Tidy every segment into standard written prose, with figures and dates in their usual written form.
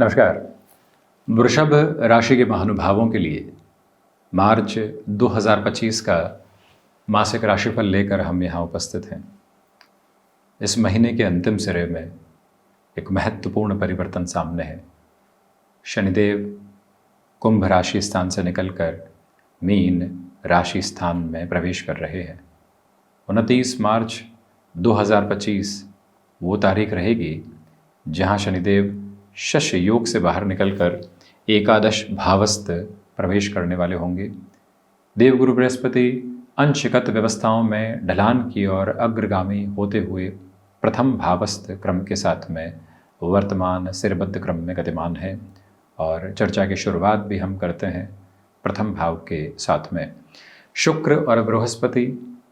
नमस्कार। वृषभ राशि के महानुभावों के लिए मार्च 2025 का मासिक राशिफल लेकर हम यहाँ उपस्थित हैं। इस महीने के अंतिम सिरे में एक महत्वपूर्ण परिवर्तन सामने है। शनिदेव कुंभ राशि स्थान से निकलकर मीन राशि स्थान में प्रवेश कर रहे हैं। 29 मार्च 2025 वो तारीख रहेगी जहाँ शनिदेव शश योग से बाहर निकलकर एकादश भावस्थ प्रवेश करने वाले होंगे। देवगुरु बृहस्पति अंशगत व्यवस्थाओं में ढलान की ओर अग्रगामी होते हुए प्रथम भावस्थ क्रम के साथ में वर्तमान सिरबद्ध क्रम में गतिमान है और चर्चा की शुरुआत भी हम करते हैं प्रथम भाव के साथ में। शुक्र और बृहस्पति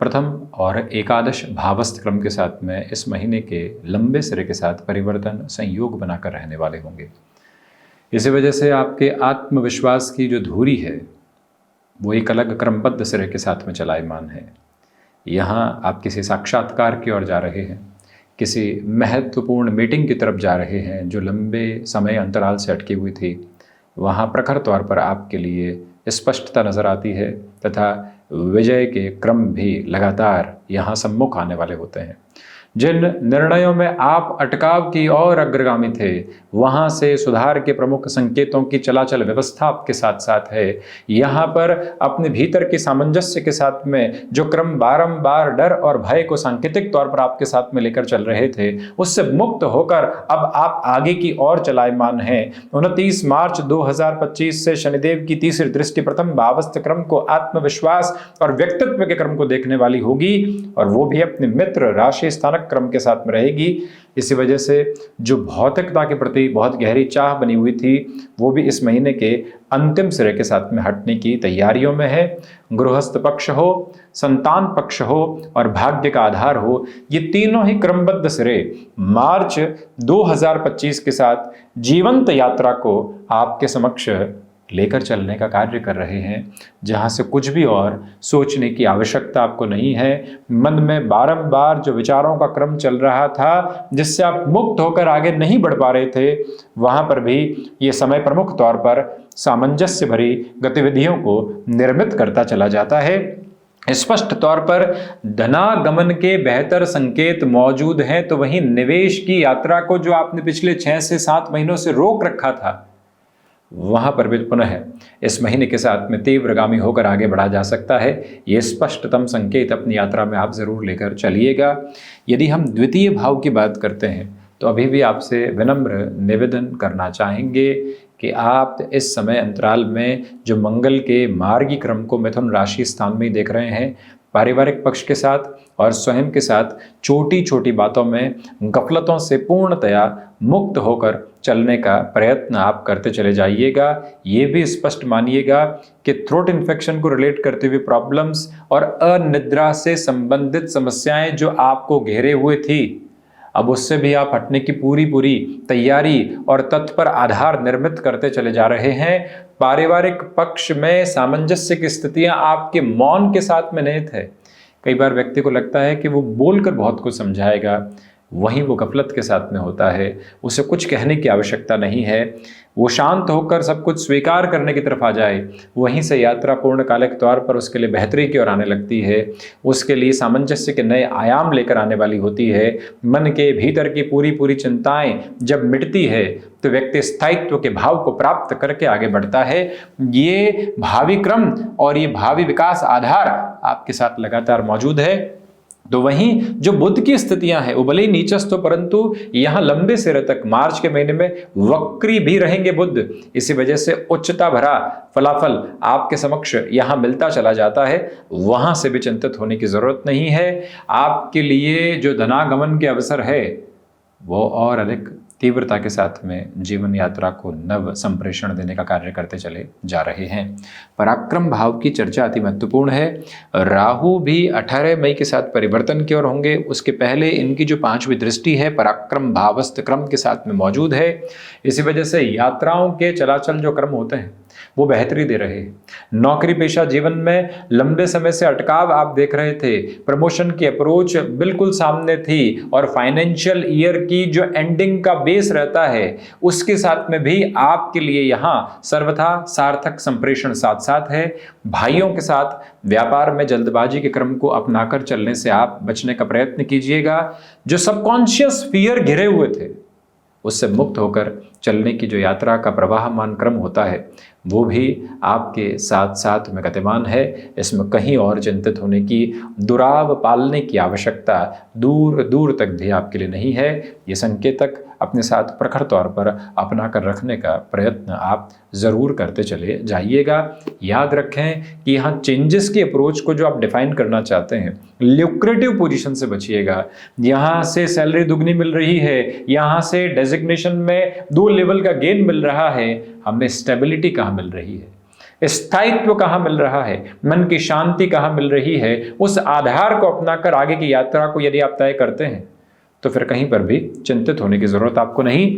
प्रथम और एकादश भावस्थ क्रम के साथ में इस महीने के लंबे सिरे के साथ परिवर्तन संयोग बनाकर रहने वाले होंगे। इसी वजह से आपके आत्मविश्वास की जो धुरी है वो एक अलग क्रमबद्ध सिरे के साथ में चलायमान है। यहाँ आप किसी साक्षात्कार की ओर जा रहे हैं, किसी महत्वपूर्ण मीटिंग की तरफ जा रहे हैं जो लंबे समय अंतराल से अटकी हुई थी। वहाँ प्रखर तौर पर आपके लिए स्पष्टता नज़र आती है तथा विजय के क्रम भी लगातार यहाँ सम्मुख आने वाले होते हैं। जिन निर्णयों में आप अटकाव की ओर अग्रगामी थे वहाँ से सुधार के प्रमुख संकेतों की चलाचल व्यवस्था आपके साथ साथ है। यहाँ पर अपने भीतर के सामंजस्य के साथ में जो क्रम बारंबार डर और भय को सांकेतिक तौर पर आपके साथ में लेकर चल रहे थे उससे मुक्त होकर अब आप आगे की ओर चलायमान हैं। 29 मार्च 2025 से शनिदेव की तीसरी दृष्टि प्रथम भावस्थ क्रम को आत्मविश्वास और व्यक्तित्व के क्रम को देखने वाली होगी और वो भी अपने मित्र राशि स्थानक क्रम के साथ में रहेगी। इसी वजह से जो भौतिकता के प्रति बहुत गहरी चाह बनी हुई थी वो भी इस महीने के अंतिम सिरे के साथ में हटने की तैयारियों में है। गृहस्थ पक्ष हो, संतान पक्ष हो और भाग्य का आधार हो, ये तीनों ही क्रमबद्ध सिरे मार्च 2025 के साथ जीवंत यात्रा को आपके समक्ष लेकर चलने का कार्य कर रहे हैं, जहाँ से कुछ भी और सोचने की आवश्यकता आपको नहीं है। मन में बारंबार जो विचारों का क्रम चल रहा था जिससे आप मुक्त होकर आगे नहीं बढ़ पा रहे थे, वहाँ पर भी ये समय प्रमुख तौर पर सामंजस्य भरी गतिविधियों को निर्मित करता चला जाता है। स्पष्ट तौर पर धनागमन के बेहतर संकेत मौजूद हैं, तो वहीं निवेश की यात्रा को जो आपने पिछले 6 से 7 महीनों से रोक रखा था वहां पर भी पुनः इस महीने के साथ में तीव्रगामी होकर आगे बढ़ा जा सकता है। ये स्पष्टतम संकेत अपनी यात्रा में आप जरूर लेकर चलिएगा। यदि हम द्वितीय भाव की बात करते हैं तो अभी भी आपसे विनम्र निवेदन करना चाहेंगे कि आप इस समय अंतराल में जो मंगल के मार्गी क्रम को मिथुन राशि स्थान में देख रहे हैं, पारिवारिक पक्ष के साथ और स्वयं के साथ छोटी छोटी बातों में गफलतों से पूर्णतया मुक्त होकर चलने का प्रयत्न आप करते चले जाइएगा। ये भी स्पष्ट मानिएगा कि थ्रोट इन्फेक्शन को रिलेट करते हुए प्रॉब्लम्स और अनिद्रा से संबंधित समस्याएं जो आपको घेरे हुए थी, अब उससे भी आप हटने की पूरी तैयारी और तत्पर आधार निर्मित करते चले जा रहे हैं। पारिवारिक पक्ष में सामंजस्य की स्थितियां आपके मौन के साथ में निहित है। कई बार व्यक्ति को लगता है कि वो बोलकर बहुत कुछ समझाएगा, वहीं वो गफलत के साथ में होता है। उसे कुछ कहने की आवश्यकता नहीं है, वो शांत होकर सब कुछ स्वीकार करने की तरफ आ जाए, वहीं से यात्रा पूर्णकालिक तौर पर उसके लिए बेहतरी की ओर आने लगती है। उसके लिए सामंजस्य के नए आयाम लेकर आने वाली होती है। मन के भीतर की पूरी चिंताएं जब मिटती है तो व्यक्ति स्थायित्व के भाव को प्राप्त करके आगे बढ़ता है। ये भावी क्रम और ये भावी विकास आधार आपके साथ लगातार मौजूद है। तो वहीं जो बुध की स्थितियां हैं वो भले ही नीचस्थ हो, परंतु यहां लंबे सिरे तक मार्च के महीने में वक्री भी रहेंगे बुध। इसी वजह से उच्चता भरा फलाफल आपके समक्ष यहां मिलता चला जाता है। वहां से भी चिंतित होने की जरूरत नहीं है। आपके लिए जो धनागमन के अवसर है वो और अधिक तीव्रता के साथ में जीवन यात्रा को नव संप्रेषण देने का कार्य करते चले जा रहे हैं। पराक्रम भाव की चर्चा अति महत्वपूर्ण है। राहु भी 18 मई के साथ परिवर्तन की ओर होंगे। उसके पहले इनकी जो 5वीं दृष्टि है पराक्रम भावस्थ क्रम के साथ में मौजूद है। इसी वजह से यात्राओं के चलाचल जो क्रम होते हैं वो बेहतरी दे रहे हैं। नौकरी पेशा जीवन में लंबे समय से अटकाव आप देख रहे थे, प्रमोशन की अप्रोच बिल्कुल सामने थी और फाइनेंशियल ईयर की जो एंडिंग का बेस रहता है उसके साथ में भी आपके लिए यहाँ सर्वथा सार्थक संप्रेषण साथ साथ है। भाइयों के साथ व्यापार में जल्दबाजी के क्रम को अपनाकर चलने से आप बचने का प्रयत्न कीजिएगा। जो सबकॉन्शियस फियर घिरे हुए थे उससे मुक्त होकर चलने की जो यात्रा का प्रवाहमान क्रम होता है वो भी आपके साथ साथ में गतिमान है। इसमें कहीं और चिंतित होने की, दुराव पालने की आवश्यकता दूर दूर तक भी आपके लिए नहीं है। ये संकेतक अपने साथ प्रखर तौर पर अपना कर रखने का प्रयत्न आप ज़रूर करते चले जाइएगा। याद रखें कि यहाँ चेंजेस की अप्रोच को जो आप डिफाइन करना चाहते हैं, ल्यूक्रेटिव पोजीशन से बचिएगा। यहाँ से सैलरी दुगनी मिल रही है, यहाँ से डेजिग्नेशन में 2 लेवल का गेन मिल रहा है, हमें स्टेबिलिटी कहाँ मिल रही है, स्थायित्व कहाँ मिल रहा है, मन की शांति कहाँ मिल रही है, उस आधार को अपनाकर आगे की यात्रा को यदि आप तय करते हैं तो फिर कहीं पर भी चिंतित होने की जरूरत आपको नहीं।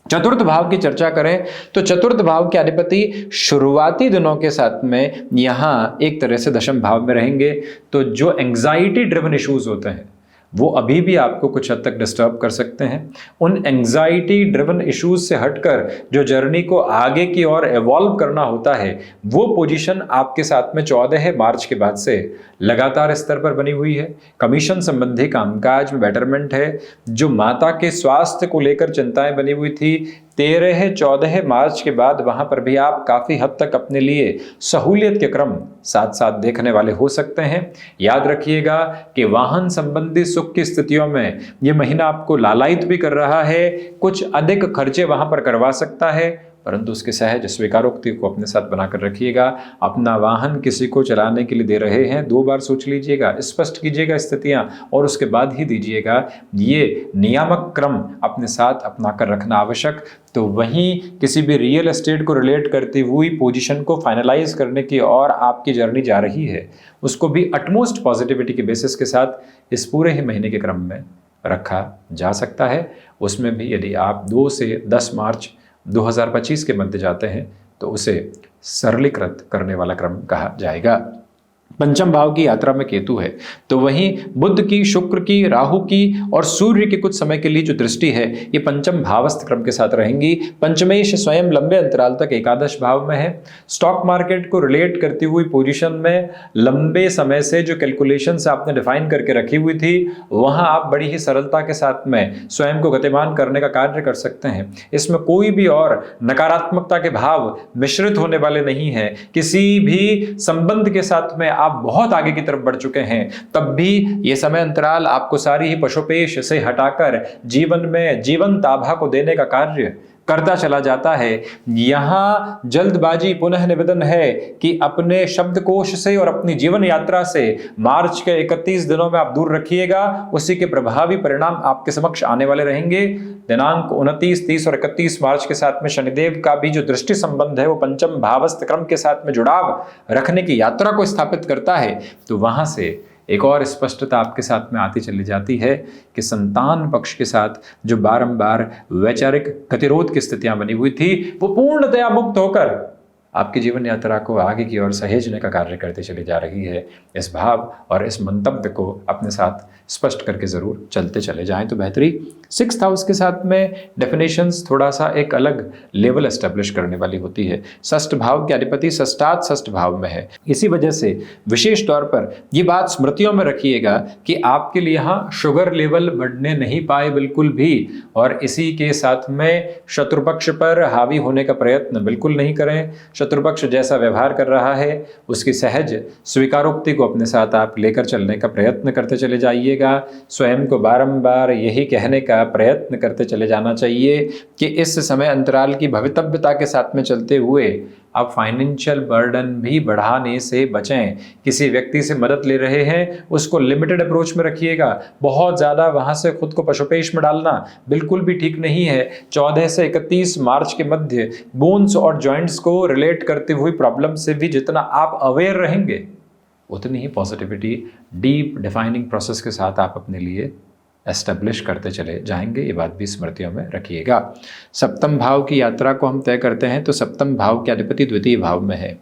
चतुर्थ भाव की चर्चा करें तो चतुर्थ भाव के अधिपति शुरुआती दिनों के साथ में यहाँ एक तरह से दशम भाव में रहेंगे, तो जो एंग्जाइटी ड्रिवन इश्यूज होते हैं वो अभी भी आपको कुछ हद तक डिस्टर्ब कर सकते हैं। उन एंग्जाइटी ड्रिवन इश्यूज से हटकर जो जर्नी को आगे की ओर एवॉल्व करना होता है वो पोजीशन आपके साथ में 14 मार्च के बाद से लगातार स्तर पर बनी हुई है। कमीशन संबंधी कामकाज में बेटरमेंट है। जो माता के स्वास्थ्य को लेकर चिंताएं बनी हुई थी 13-14 मार्च के बाद वहां पर भी आप काफी हद तक अपने लिए सहूलियत के क्रम साथ साथ देखने वाले हो सकते हैं। याद रखिएगा कि वाहन संबंधी सुख की स्थितियों में यह महीना आपको लालायित भी कर रहा है, कुछ अधिक खर्चे वहां पर करवा सकता है, परंतु उसके सहज स्वीकारोक्ति को अपने साथ बनाकर रखिएगा। अपना वाहन किसी को चलाने के लिए दे रहे हैं 2 बार सोच लीजिएगा, स्पष्ट कीजिएगा स्थितियां और उसके बाद ही दीजिएगा। ये नियामक क्रम अपने साथ अपना कर रखना आवश्यक। तो वहीं किसी भी रियल एस्टेट को रिलेट करती हुई पोजीशन को फाइनलाइज करने की और आपकी जर्नी जा रही है, उसको भी अटमोस्ट पॉजिटिविटी के बेसिस के साथ इस पूरे ही महीने के क्रम में रखा जा सकता है। उसमें भी यदि आप 2 से 10 मार्च 2025 के मध्य जाते हैं तो उसे सरलीकृत करने वाला क्रम कहा जाएगा। पंचम भाव की यात्रा में केतु है, तो वहीं बुध की, शुक्र की, राहु की और सूर्य की कुछ समय के लिए जो दृष्टि है ये पंचम भावस्थ क्रम के साथ रहेंगी। पंचमेश स्वयं लंबे अंतराल तक एकादश भाव में है। स्टॉक मार्केट को रिलेट करती हुई पोजीशन में लंबे समय से जो कैलकुलेशंस आपने डिफाइन करके रखी हुई थी वहां आप बड़ी ही सरलता के साथ में स्वयं को गतिमान करने का कार्य कर सकते हैं। इसमें कोई भी और नकारात्मकता के भाव मिश्रित होने वाले नहीं है। किसी भी संबंध के साथ में आप बहुत आगे की तरफ बढ़ चुके हैं तब भी यह समय अंतराल आपको सारी ही पशुपेश से हटाकर जीवन में जीवंत आभा को देने का कार्य करता चला जाता है। यहां जल्दबाजी पुनः निवेदन है कि अपने शब्दकोश से और अपनी जीवन यात्रा से मार्च के 31 दिनों में आप दूर रखिएगा। उसी के प्रभावी परिणाम आपके समक्ष आने वाले रहेंगे। दिनांक 29, 30 और 31 मार्च के साथ में शनिदेव का भी जो दृष्टि संबंध है वो पंचम भावस्थ क्रम के साथ में जुड़ाव रखने की यात्रा को स्थापित करता है। तो वहां से एक और स्पष्टता आपके साथ में आती चली जाती है कि संतान पक्ष के साथ जो बारंबार वैचारिक गतिरोध की स्थितियां बनी हुई थी वो पूर्णतया मुक्त होकर आपकी जीवन यात्रा को आगे की ओर सहेजने का कार्य करते चली जा रही है। इस भाव और इस मंतव्य को अपने साथ स्पष्ट करके जरूर चलते चले जाएं तो बेहतरी। 6th हाउस के साथ में डेफिनेशंस थोड़ा सा एक अलग लेवल एस्टेब्लिश करने वाली होती है। षष्ठ भाव के अधिपति षष्ठात षष्ठ भाव में है, इसी वजह से विशेष तौर पर ये बात स्मृतियों में रखिएगा कि आपके लिए यहाँ शुगर लेवल बढ़ने नहीं पाए बिल्कुल भी, और इसी के साथ में शत्रुपक्ष पर हावी होने का प्रयत्न बिल्कुल नहीं करें। शत्रुपक्ष जैसा व्यवहार कर रहा है उसकी सहज स्वीकारोक्ति को अपने साथ आप लेकर चलने का प्रयत्न करते चले जाइएगा। स्वयं को बारंबार यही कहने का प्रयत्न करते चले जाना चाहिए कि इस समय अंतराल की भवितव्यता के साथ में चलते हुए आप फाइनेंशियल बर्डन भी बढ़ाने से बचें। किसी व्यक्ति से मदद ले रहे हैं उसको लिमिटेड अप्रोच में रखिएगा। बहुत ज़्यादा वहाँ से खुद को पशुपेश में डालना बिल्कुल भी ठीक नहीं है। 14 से 31 मार्च के मध्य बोन्स और जॉइंट्स को रिलेट करती हुई प्रॉब्लम से भी जितना आप अवेयर रहेंगे उतनी ही पॉजिटिविटी डीप डिफाइनिंग प्रोसेस के साथ आप अपने लिए एस्टेब्लिश करते चले जाएंगे। ये बात भी स्मृतियों में रखिएगा। सप्तम भाव की यात्रा को हम तय करते हैं तो सप्तम भाव के अधिपति द्वितीय भाव में है।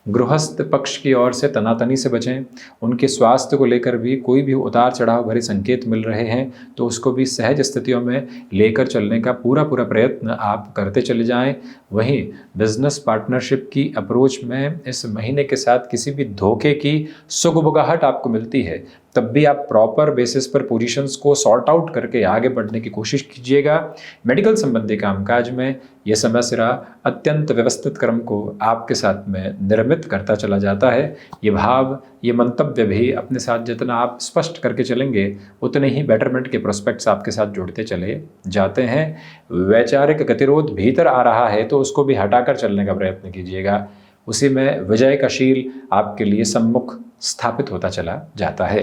गृहस्थ पक्ष की ओर से तनातनी से बचें। उनके स्वास्थ्य को लेकर भी कोई भी उतार चढ़ाव भरे संकेत मिल रहे हैं तो उसको भी सहज स्थितियों में लेकर चलने का पूरा प्रयत्न आप करते चले जाएं। वहीं बिजनेस पार्टनरशिप की अप्रोच में इस महीने के साथ किसी भी धोखे की सुगबुगाहट आपको मिलती है, तब भी आप प्रॉपर बेसिस पर पोजीशंस को सॉर्ट आउट करके आगे बढ़ने की कोशिश कीजिएगा। मेडिकल संबंधी कामकाज में यह समय सिरा अत्यंत व्यवस्थित क्रम को आपके साथ में निर्मित करता चला जाता है। ये भाव, ये मंतव्य भी अपने साथ जितना आप स्पष्ट करके चलेंगे उतने ही बेटरमेंट के प्रोस्पेक्ट्स आपके साथ जुड़ते चले जाते हैं। वैचारिक गतिरोध भीतर आ रहा है तो उसको भी हटाकर चलने का प्रयत्न कीजिएगा, उसी में विजय का शील आपके लिए सम्मुख स्थापित होता चला जाता है।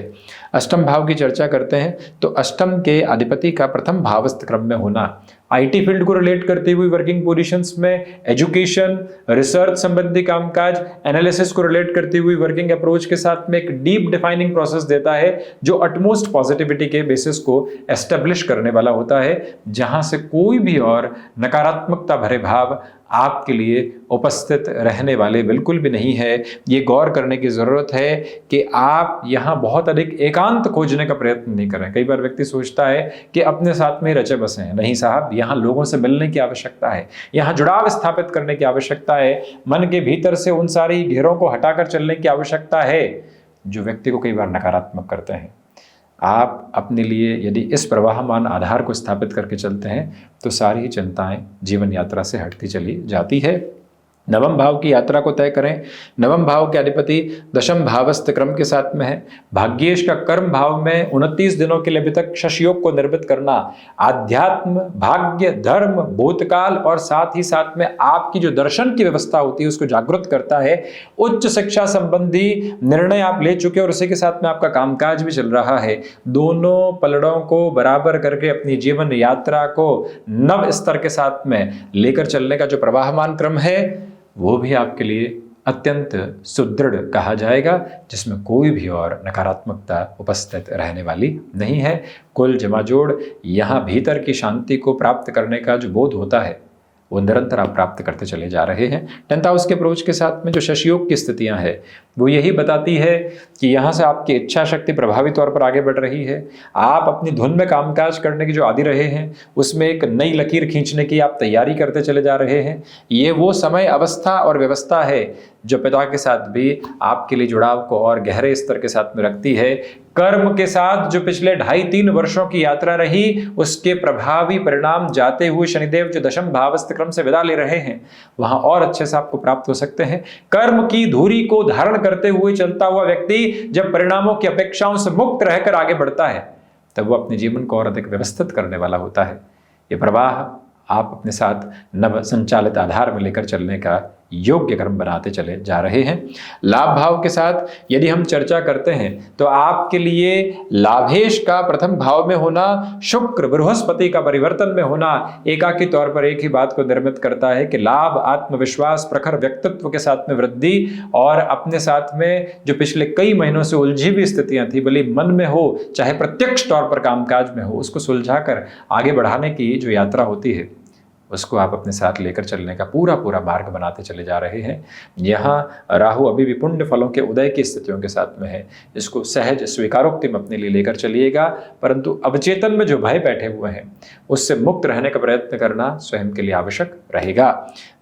अष्टम भाव की चर्चा करते हैं तो अष्टम के अधिपति का प्रथम भावस्थ क्रम में होना आईटी फील्ड को रिलेट करती हुई वर्किंग पोजीशंस में, एजुकेशन, रिसर्च संबंधी कामकाज, एनालिसिस को रिलेट करती हुई वर्किंग अप्रोच के साथ में एक डीप डिफाइनिंग प्रोसेस देता है जो अटमोस्ट पॉजिटिविटी के बेसिस को एस्टेब्लिश करने वाला होता है, जहां से कोई भी और नकारात्मकता भरे भाव आपके लिए उपस्थित रहने वाले बिल्कुल भी नहीं है। ये गौर करने की ज़रूरत है कि आप यहाँ बहुत अधिक एकांत खोजने का प्रयत्न नहीं करें। कई बार व्यक्ति सोचता है कि अपने साथ में रचे बसे हैं। नहीं साहब, यहाँ लोगों से मिलने की आवश्यकता है, यहाँ जुड़ाव स्थापित करने की आवश्यकता है, मन के भीतर से उन सारी घेरों को हटाकर चलने की आवश्यकता है जो व्यक्ति को कई बार नकारात्मक करते हैं। आप अपने लिए यदि इस प्रवाहमान आधार को स्थापित करके चलते हैं तो सारी चिंताएं जीवन यात्रा से हटती चली जाती है। नवम भाव की यात्रा को तय करें। नवम भाव के अधिपति दशम भावस्थ क्रम के साथ में है। भाग्येश का कर्म भाव में 29 दिनों के लिए अभी तक शशयोग को निर्मित करना आध्यात्म, भाग्य, धर्म, भूतकाल और साथ ही साथ में आपकी जो दर्शन की व्यवस्था होती है उसको जागृत करता है। उच्च शिक्षा संबंधी निर्णय आप ले चुके और उसी के साथ में आपका कामकाज भी चल रहा है। दोनों पलड़ों को बराबर करके अपनी जीवन यात्रा को नव स्तर के साथ में लेकर चलने का जो प्रवाहमान क्रम है वो भी आपके लिए अत्यंत सुदृढ़ कहा जाएगा, जिसमें कोई भी और नकारात्मकता उपस्थित रहने वाली नहीं है। कुल जमाजोड़ यहाँ भीतर की शांति को प्राप्त करने का जो बोध होता है वो निरंतर आप प्राप्त करते चले जा रहे हैं। 10th हाउस के अप्रोच के साथ में जो शशयोग की स्थितियां हैं वो यही बताती है कि यहाँ से आपकी इच्छा शक्ति प्रभावी तौर पर आगे बढ़ रही है। आप अपनी धुन में कामकाज करने की जो आदि रहे हैं उसमें एक नई लकीर खींचने की आप तैयारी करते चले जा रहे हैं। ये वो समय, अवस्था और व्यवस्था है जो पिता के साथ भी आपके लिए जुड़ाव को और गहरे स्तर के साथ में रखती है। कर्म के साथ जो पिछले 2.5-3 वर्षों की यात्रा रही उसके प्रभावी परिणाम जाते हुए शनिदेव जो दशम भावस्थ क्रम से विदा ले रहे हैं वहां और अच्छे से आपको प्राप्त हो सकते हैं। कर्म की धुरी को धारण करते हुए चलता हुआ व्यक्ति जब परिणामों की अपेक्षाओं से मुक्त रहकर आगे बढ़ता है तब वो अपने जीवन को और अधिक व्यवस्थित करने वाला होता है। ये प्रवाह आप अपने साथ नव संचालित आधार में लेकर चलने का योग्य कर्म बनाते चले जा रहे हैं। लाभ भाव के साथ यदि हम चर्चा करते हैं तो आपके लिए लाभेश का प्रथम भाव में होना, शुक्र बृहस्पति का परिवर्तन में होना एकाकी तौर पर एक ही बात को निर्मित करता है कि लाभ, आत्मविश्वास, प्रखर व्यक्तित्व के साथ में वृद्धि और अपने साथ में जो पिछले कई महीनों से उलझी हुई स्थितियां थी, भले मन में हो चाहे प्रत्यक्ष तौर पर कामकाज में हो, उसको सुलझाकर आगे बढ़ाने की जो यात्रा होती है उसको आप अपने साथ लेकर चलने का पूरा मार्ग बनाते चले जा रहे हैं। यहाँ राहु अभी भी पुण्य फलों के उदय की स्थितियों के साथ में है। इसको सहज स्वीकारोक्ति में अपने लिए लेकर चलिएगा, परंतु अवचेतन में जो भय बैठे हुए हैं उससे मुक्त रहने का प्रयत्न करना स्वयं के लिए आवश्यक रहेगा।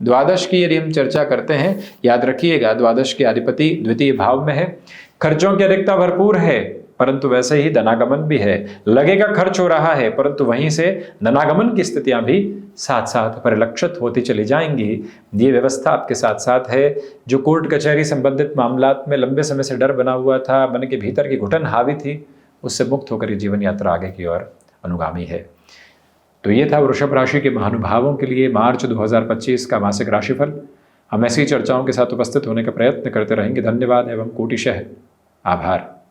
द्वादश की यदि हम चर्चा करते हैं, याद रखिएगा द्वादश के अधिपति द्वितीय भाव में है। खर्चों की अधिकता भरपूर है परंतु वैसे ही धनागमन भी है। लगेगा खर्च हो रहा है परंतु वहीं से धनागमन की स्थितियां भी साथ साथ परिलक्षित होती चली जाएंगी। ये व्यवस्था आपके साथ साथ है। जो कोर्ट कचहरी संबंधित मामलात में लंबे समय से डर बना हुआ था, मन के भीतर की घुटन हावी थी, उससे मुक्त होकर ये जीवन यात्रा आगे की ओर अनुगामी है। तो ये था वृषभ राशि के महानुभावों के लिए मार्च 2025 का मासिक राशिफल। हम ऐसी चर्चाओं के साथ उपस्थित होने का प्रयत्न करते रहेंगे। धन्यवाद एवं कोटिशः आभार।